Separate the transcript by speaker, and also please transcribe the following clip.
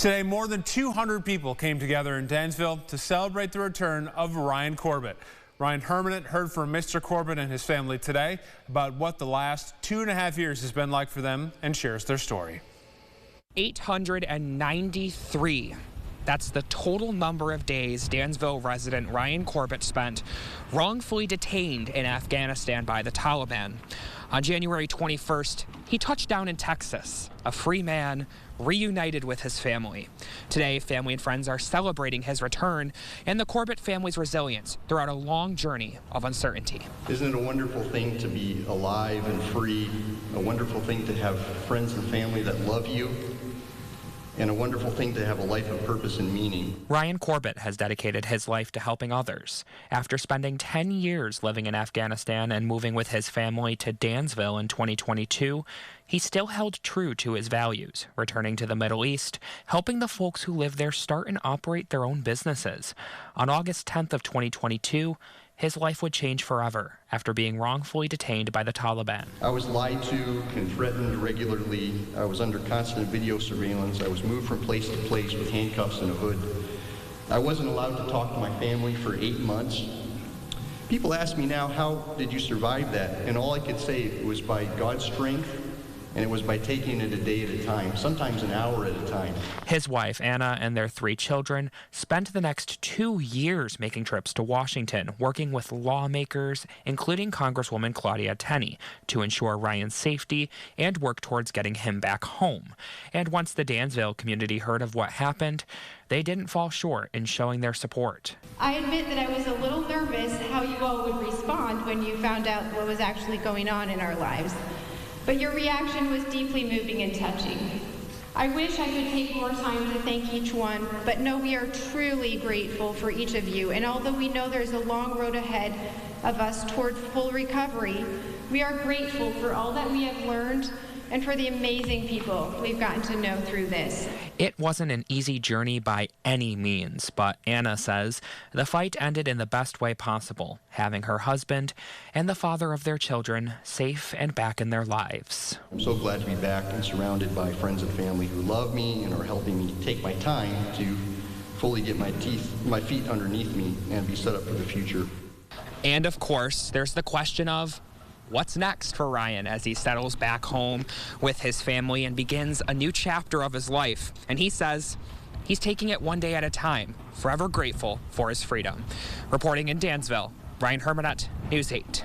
Speaker 1: Today, more than 200 people came together in Dansville to celebrate the return of Ryan Corbett. Ryan Hermanit heard from Mr. Corbett and his family today about what the last 2.5 years has been like for them and shares their story.
Speaker 2: 893. That's the total number of days Dansville resident Ryan Corbett spent wrongfully detained in Afghanistan by the Taliban. On January 21st, he touched down in Texas, a free man reunited with his family. Today, family and friends are celebrating his return and the Corbett family's resilience throughout a long journey of uncertainty.
Speaker 3: Isn't it a wonderful thing to be alive and free, a wonderful thing to have friends and family that love you, and a wonderful thing to have a life of purpose and meaning?
Speaker 2: Ryan Corbett has dedicated his life to helping others. After spending 10 years living in Afghanistan and moving with his family to Dansville in 2022, he still held true to his values, returning to the Middle East, helping the folks who live there start and operate their own businesses. On August 10th of 2022, his life would change forever after being wrongfully detained by the Taliban.
Speaker 3: I was lied to and threatened regularly. I was under constant video surveillance. I was moved from place to place with handcuffs and a hood. I wasn't allowed to talk to my family for 8 months. People ask me now, how did you survive that? And all I could say was by God's strength, and it was by taking it a day at a time, sometimes an hour at a time.
Speaker 2: His wife, Anna, and their 3 children spent the next 2 years making trips to Washington, working with lawmakers, including Congresswoman Claudia Tenney, to ensure Ryan's safety and work towards getting him back home. And once the Dansville community heard of what happened, they didn't fall short in showing their support.
Speaker 4: I admit that I was a little nervous how you all would respond when you found out what was actually going on in our lives. But your reaction was deeply moving and touching. I wish I could take more time to thank each one, but no, we are truly grateful for each of you. And although we know there's a long road ahead of us toward full recovery, we are grateful for all that we have learned and for the amazing people we've gotten to know through this.
Speaker 2: It wasn't an easy journey by any means, but Anna says the fight ended in the best way possible, having her husband and the father of their children safe and back in their lives.
Speaker 3: I'm so glad to be back and surrounded by friends and family who love me and are helping me take my time to fully get my feet underneath me and be set up for the future.
Speaker 2: And of course, there's the question of what's next for Ryan as he settles back home with his family and begins a new chapter of his life. And he says he's taking it one day at a time, forever grateful for his freedom. Reporting in Dansville, Ryan Hermanit, News 8.